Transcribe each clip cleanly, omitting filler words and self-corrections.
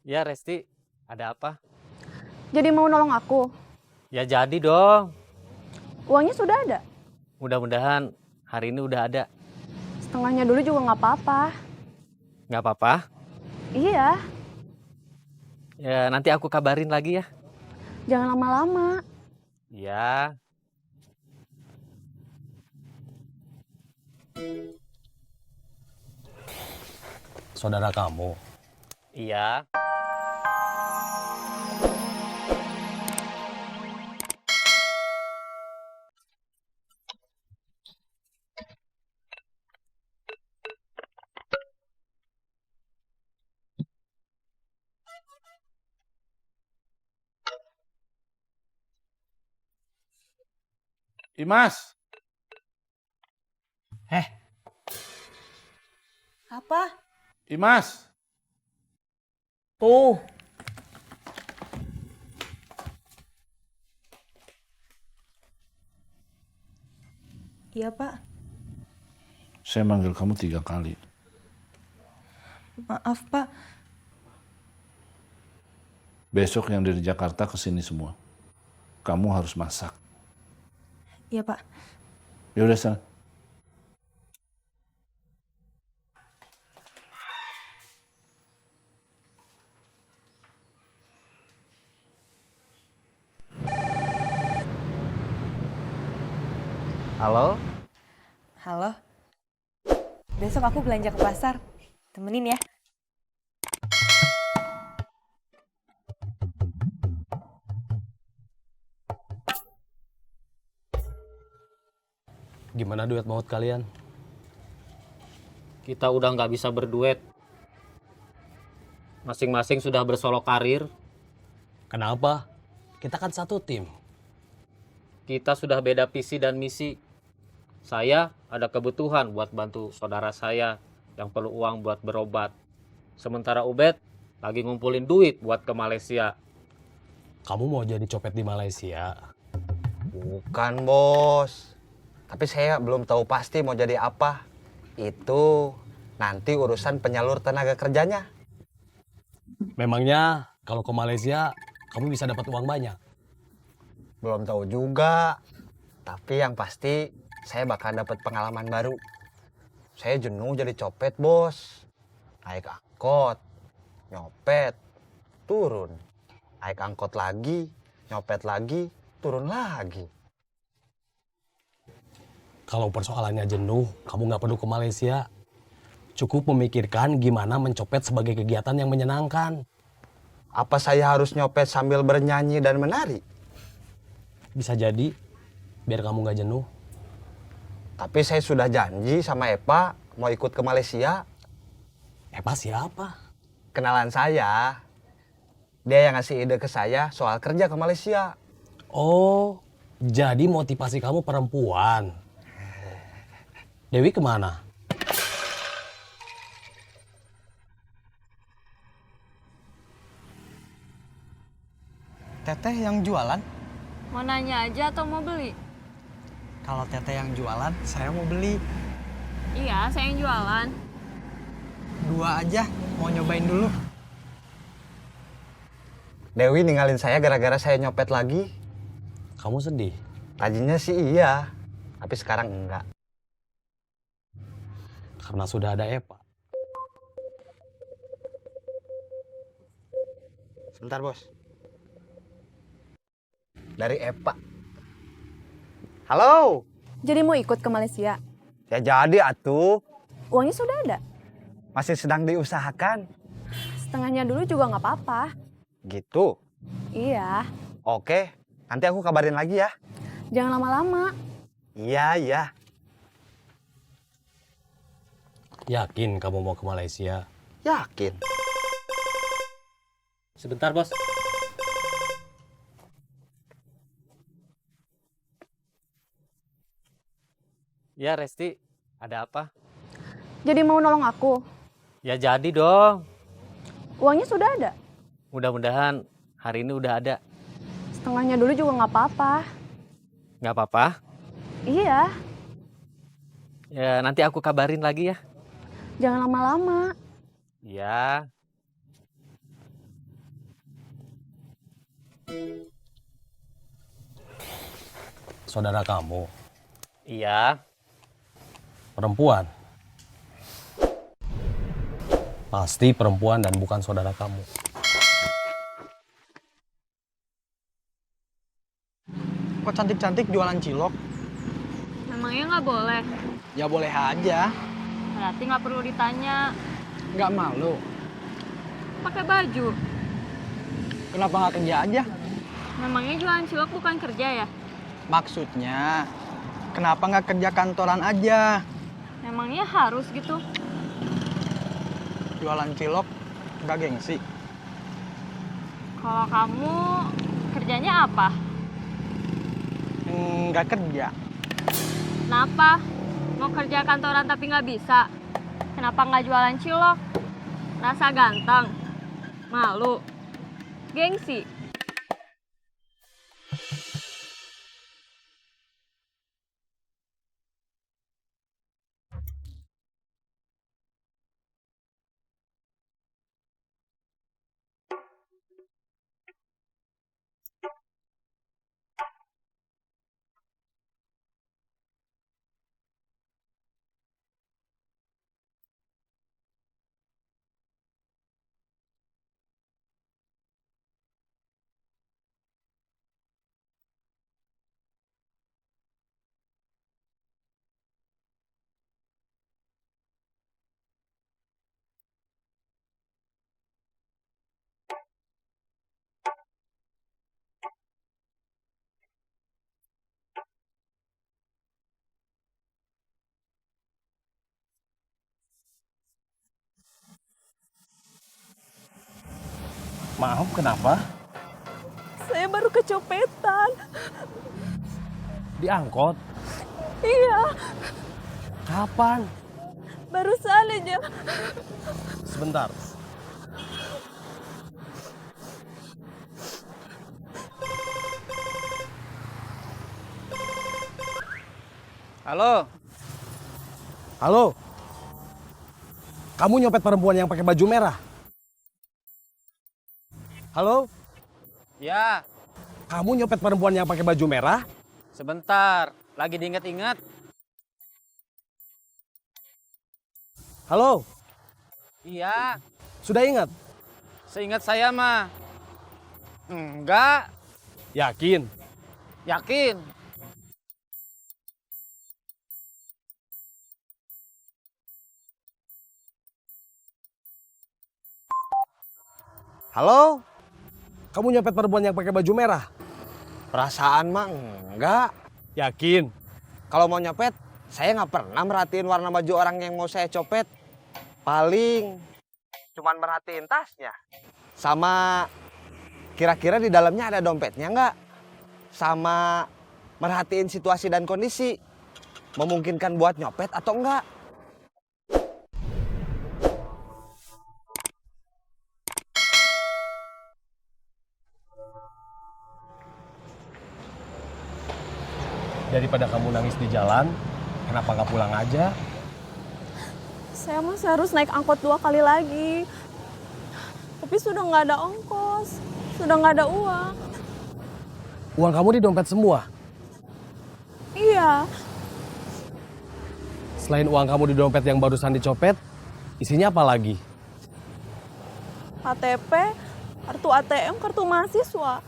Ya Resti, ada apa? Jadi mau nolong aku? Ya jadi dong. Uangnya sudah ada? Mudah-mudahan hari ini udah ada. Setengahnya dulu juga nggak apa-apa. Nggak apa-apa. Iya, Ya nanti aku kabarin lagi ya. jangan lama-lama. Ya, Saudara kamu. iya. Imas, Apa? Imas, Tuh. Iya, Pak. saya manggil kamu 3 kali. Maaf, Pak. Besok yang dari Jakarta kesini semua. Kamu harus masak. Iya, Pak. Ya udah sana. Halo? Halo. Besok aku belanja ke pasar. Temenin ya. Gimana duet maut kalian? Kita udah nggak bisa berduet. Masing-masing sudah bersolok karir. Kenapa? Kita kan satu tim. Kita sudah beda visi dan misi. Saya ada kebutuhan buat bantu saudara saya yang perlu uang buat berobat. Sementara Ubed lagi ngumpulin duit buat ke Malaysia. Kamu mau jadi copet di Malaysia? Bukan, Bos. Tapi saya belum tahu pasti mau jadi apa. Itu nanti urusan penyalur tenaga kerjanya. Memangnya kalau ke Malaysia kamu bisa dapat uang banyak? Belum tahu juga. Tapi yang pasti saya bakal dapat pengalaman baru. Saya jenuh jadi copet, Bos. Naik angkot, nyopet, turun. Naik angkot lagi, nyopet lagi, turun lagi. Kalau persoalannya jenuh, kamu nggak perlu ke Malaysia. Cukup memikirkan gimana mencopet sebagai kegiatan yang menyenangkan. Apa saya harus nyopet sambil bernyanyi dan menari? Bisa jadi, biar kamu nggak jenuh. Tapi saya sudah janji sama Epa mau ikut ke Malaysia. Pas siapa? Kenalan saya. Dia yang ngasih ide ke saya soal kerja ke Malaysia. Oh, jadi motivasi kamu perempuan. Dewi kemana? Teteh yang jualan? Mau nanya aja atau mau beli? Kalau teteh yang jualan, saya mau beli. Iya, saya yang jualan. 2 aja, mau nyobain dulu. Dewi ninggalin saya gara-gara saya nyopet lagi. Kamu sedih? Tadinya sih iya, tapi sekarang enggak. Karena sudah ada Epa. Sebentar, Bos. Dari Epa. Halo. Jadi mau ikut ke Malaysia? Ya jadi atuh. Uangnya sudah ada? Masih sedang diusahakan. Setengahnya dulu juga nggak apa-apa. Gitu. Iya, Oke, nanti aku kabarin lagi ya. jangan lama-lama. Iya, iya. Yakin kamu mau ke Malaysia? Yakin. Sebentar, Bos. Ya Resti, ada apa? Jadi mau nolong aku? Ya jadi dong. Uangnya sudah ada? Mudah-mudahan hari ini udah ada. Setengahnya dulu juga nggak apa-apa. Nggak apa-apa. Iya, Ya nanti aku kabarin lagi ya. jangan lama-lama. Ya. Saudara kamu, Iya. perempuan. Pasti perempuan dan bukan saudara kamu. Kok cantik-cantik jualan cilok? Memangnya nggak boleh? Ya boleh aja. Berarti nggak perlu ditanya. Nggak malu. Pakai baju. Kenapa nggak kerja aja? Memangnya jualan cilok bukan kerja ya? Maksudnya, kenapa nggak kerja kantoran aja? Memangnya harus gitu? Jualan cilok nggak gengsi. Kalau kamu kerjanya apa? Nggak kerja. Kenapa? Mau kerja kantoran tapi nggak bisa? Kenapa nggak jualan cilok? Rasa ganteng? Malu? Gengsi? Maaf, kenapa? Saya baru kecopetan. Diangkot? Iya, Kapan? barusan aja. Sebentar. Halo. Halo? Kamu nyopet perempuan yang pakai baju merah? Halo? Ya, Kamu nyopet perempuan yang pakai baju merah? sebentar. Lagi diinget-inget. Halo? Iya, Sudah ingat? seingat saya mah. Enggak, Yakin? yakin. Halo? Kamu nyopet perempuan yang pakai baju merah? Perasaan mah enggak. Yakin? Kalau mau nyopet, saya nggak pernah merhatiin warna baju orang yang mau saya copet. Paling cuman merhatiin tasnya. Sama kira-kira di dalamnya ada dompetnya nggak? Sama merhatiin situasi dan kondisi. Memungkinkan buat nyopet atau enggak? Daripada kamu nangis di jalan, kenapa nggak pulang aja? Saya masih harus naik angkot 2 kali lagi. Tapi sudah nggak ada ongkos, sudah nggak ada uang. Uang kamu di dompet semua? Iya, Selain uang kamu di dompet yang barusan dicopet, isinya apa lagi? KTP, kartu ATM, kartu mahasiswa.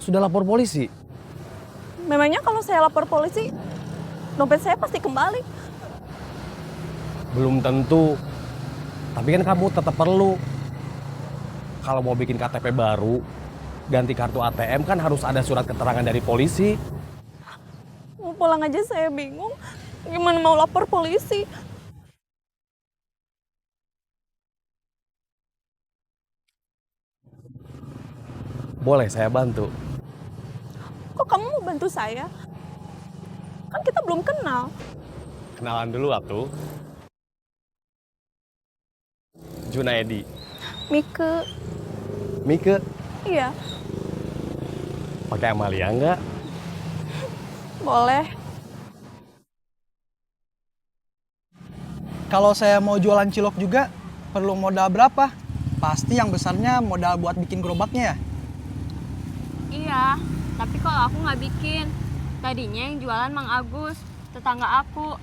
Sudah lapor polisi? Memangnya kalau saya lapor polisi, dompet saya pasti kembali. Belum tentu. Tapi kan kamu tetap perlu. Kalau mau bikin KTP baru, ganti kartu ATM kan harus ada surat keterangan dari polisi. Mau pulang aja saya bingung. Gimana mau lapor polisi? Boleh saya bantu? Kok kamu mau bantu saya? Kan kita belum kenal. Kenalan dulu atuh. Junaedi. Mike, Mike, iya, pakai Amalia nggak? boleh. Kalau saya mau jualan cilok juga, perlu modal berapa? Pasti yang besarnya modal buat bikin gerobaknya ya? Iya, tapi kalau aku nggak bikin. Tadinya yang jualan Mang Agus, tetangga aku.